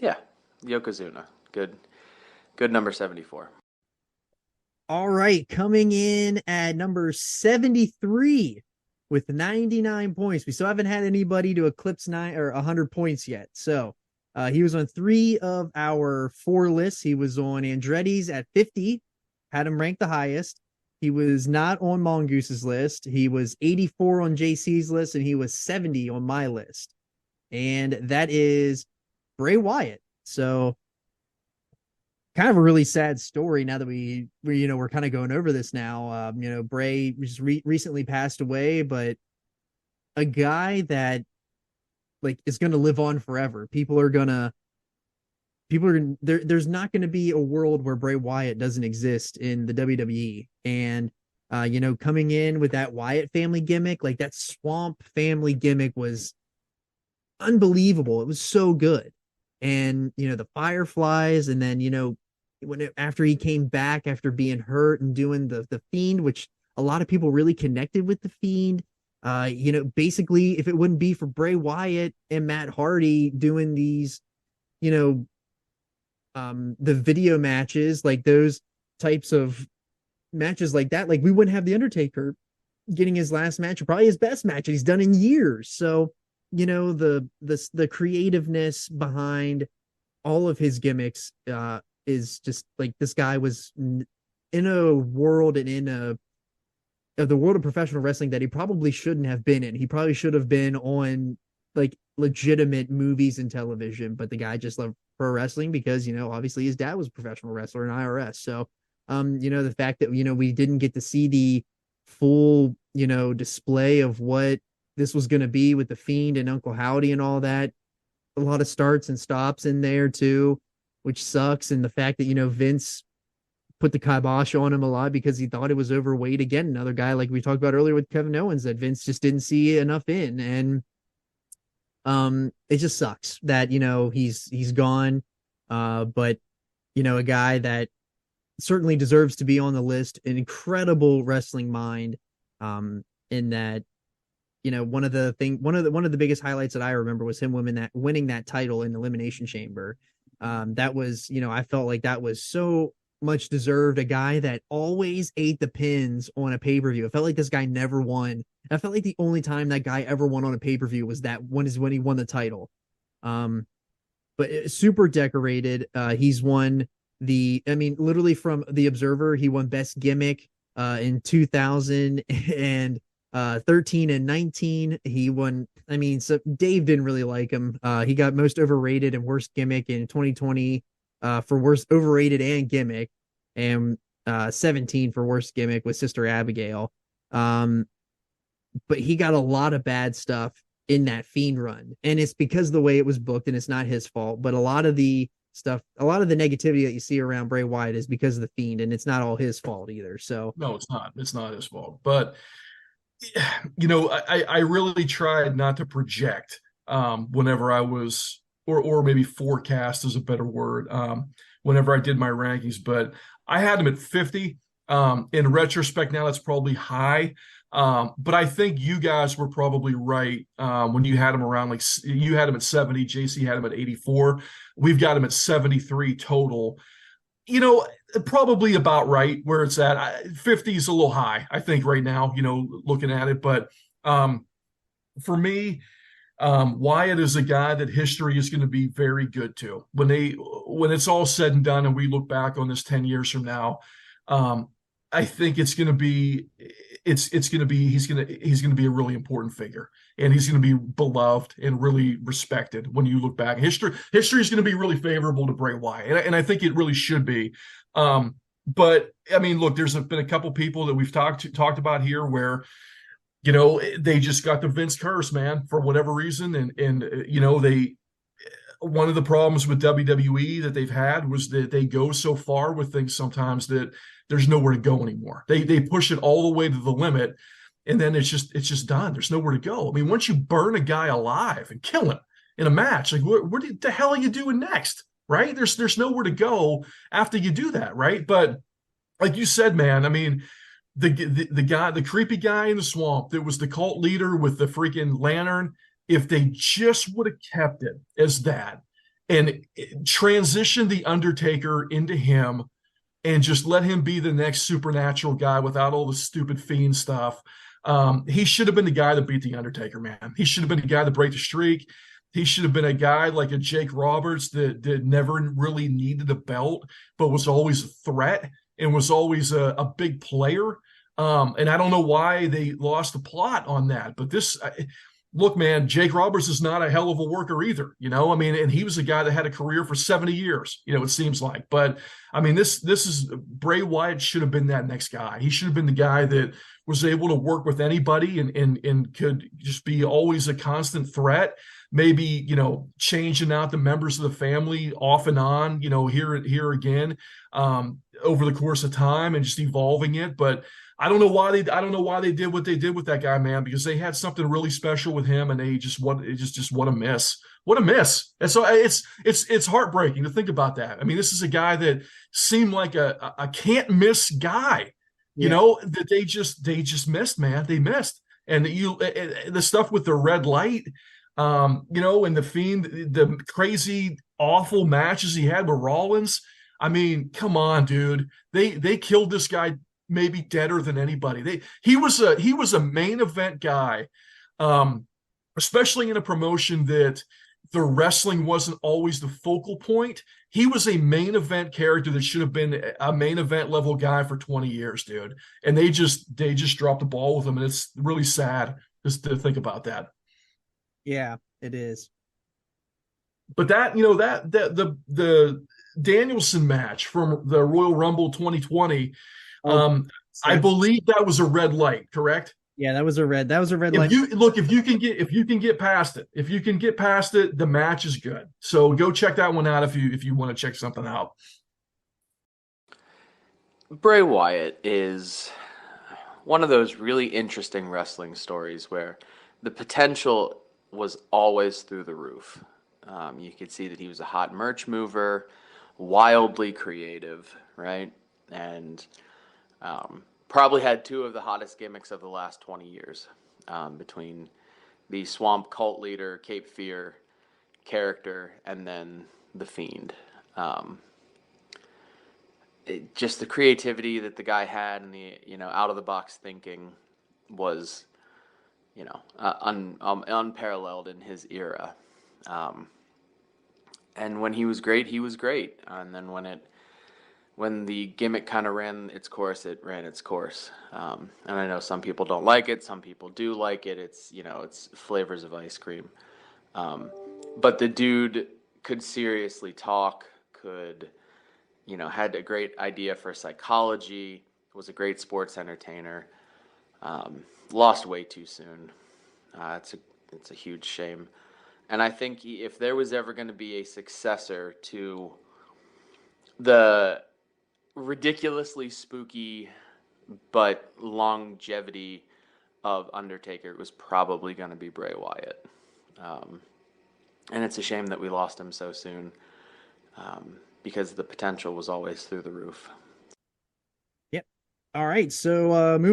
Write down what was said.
Yeah, Yokozuna. Good number 74. All right, coming in at number 73 with 99 points. We still haven't had anybody to eclipse 100 points yet. So he was on three of our four lists. He was on Andretti's at 50, had him ranked the highest. He was not on Mongoose's list. He was 84 on JC's list, and he was 70 on my list. And that is Bray Wyatt. So kind of a really sad story now that we're kind of going over this now. Bray just recently passed away, but a guy that like is going to live on forever. There's not going to be a world where Bray Wyatt doesn't exist in the WWE. And coming in with that Wyatt family gimmick, like that swamp family gimmick was unbelievable. It was so good. And the Fireflies, and then after he came back after being hurt and doing the Fiend, which a lot of people really connected with the Fiend. Basically, if it wouldn't be for Bray Wyatt and Matt Hardy doing these, the video matches, like those types of matches like that, like we wouldn't have the Undertaker getting his last match, probably his best match he's done in years. So, the creativeness behind all of his gimmicks is just like this guy was in a world and in the world of professional wrestling that he probably shouldn't have been in. He probably should have been on like legitimate movies and television, but the guy just loved pro wrestling because obviously his dad was a professional wrestler in IRS. So the fact that we didn't get to see the full display of what this was going to be with the Fiend and Uncle Howdy and all that, a lot of starts and stops in there too, which sucks. And the fact that Vince put the kibosh on him a lot because he thought it was overweight. Again, another guy like we talked about earlier with Kevin Owens that Vince just didn't see enough in. And it just sucks that he's gone. But a guy that certainly deserves to be on the list, an incredible wrestling mind. In that one of the biggest highlights that I remember was him winning that title in Elimination Chamber. That was, I felt like that was so much deserved. A guy that always ate the pins on a pay-per-view. It felt like this guy never won. I felt like the only time that guy ever won on a pay-per-view was when he won the title. But super decorated. He's won literally from the Observer, he won Best Gimmick in 2000 and 13 and 19. He won. So Dave didn't really like him. He got Most Overrated and Worst Gimmick in 2020 for Worst Overrated and Gimmick, and 17 for Worst Gimmick with Sister Abigail. But he got a lot of bad stuff in that Fiend run, and it's because of the way it was booked, and it's not his fault. But a lot of the negativity that you see around Bray Wyatt is because of the Fiend, and it's not all his fault either. So No, it's not. It's not his fault. But I really tried not to project whenever I was, or maybe forecast is a better word, whenever I did my rankings. But I had him at 50. In retrospect, now that's probably high. But I think you guys were probably right when you had him around, like you had him at 70, JC had him at 84. We've got him at 73 total. Probably about right where it's at. 50 is a little high, I think, right now, looking at it. But for me, Wyatt is a guy that history is going to be very good to. When it's all said and done and we look back on this 10 years from now, I think he's going to be a really important figure, and he's going to be beloved and really respected when you look back. History is going to be really favorable to Bray Wyatt, and I think it really should be. But look, there's been a couple people that we've talked about here where they just got the Vince curse, man, for whatever reason, and they. One of the problems with WWE that they've had was that they go so far with things sometimes that there's nowhere to go anymore. They push it all the way to the limit, and then it's just done. There's nowhere to go. Once you burn a guy alive and kill him in a match, like what the hell are you doing next, right? There's nowhere to go after you do that, right? But like you said, man, the guy, the creepy guy in the swamp that was the cult leader with the freaking lantern. If they just would have kept it as that, and transition the Undertaker into him and just let him be the next supernatural guy without all the stupid Fiend stuff. He should have been the guy that beat the Undertaker, man. He should have been the guy that break the streak. He should have been a guy like a Jake Roberts that never really needed a belt, but was always a threat and was always a big player. And I don't know why they lost the plot on that. But look, man, Jake Roberts is not a hell of a worker either. I mean, and he was a guy that had a career for 70 years, it seems like. But I mean, this is Bray Wyatt should have been that next guy. He should have been the guy that was able to work with anybody and could just be always a constant threat. Maybe, changing out the members of the family off and on, here again, over the course of time and just evolving it. But I don't know why they did what they did with that guy, man, because they had something really special with him and they just what a miss. What a miss. And so it's heartbreaking to think about that. I mean, this is a guy that seemed like a can't miss guy, that they just missed, man. They missed. And the stuff with the red light, and the Fiend, the crazy, awful matches he had with Rollins. I mean, come on, dude. They killed this guy maybe deader than anybody. He was a main event guy, especially in a promotion that the wrestling wasn't always the focal point. He was a main event character that should have been a main event level guy for 20 years, dude. And they just dropped the ball with him, and it's really sad just to think about that. Yeah, it is. But the Danielson match from the Royal Rumble 2020, I believe that was a red light, correct? Yeah, that was a red light. If you can get past it, the match is good. So go check that one out if you want to check something out. Bray Wyatt is one of those really interesting wrestling stories where the potential was always through the roof. You could see that he was a hot merch mover, wildly creative, right? And probably had two of the hottest gimmicks of the last 20 years, between the Swamp Cult Leader, Cape Fear character, and then the Fiend. Just the creativity that the guy had and the out of the box thinking was unparalleled in his era. And when he was great, he was great. And then when the gimmick kind of ran its course, it ran its course. And I know some people don't like it. Some people do like it. It's flavors of ice cream. But the dude could seriously talk, had a great idea for psychology, was a great sports entertainer. Lost way too soon. It's a huge shame. And I think if there was ever going to be a successor to the ridiculously spooky but longevity of Undertaker, it was probably going to be Bray Wyatt. And it's a shame that we lost him so soon, because the potential was always through the roof. Yep. All right. So moving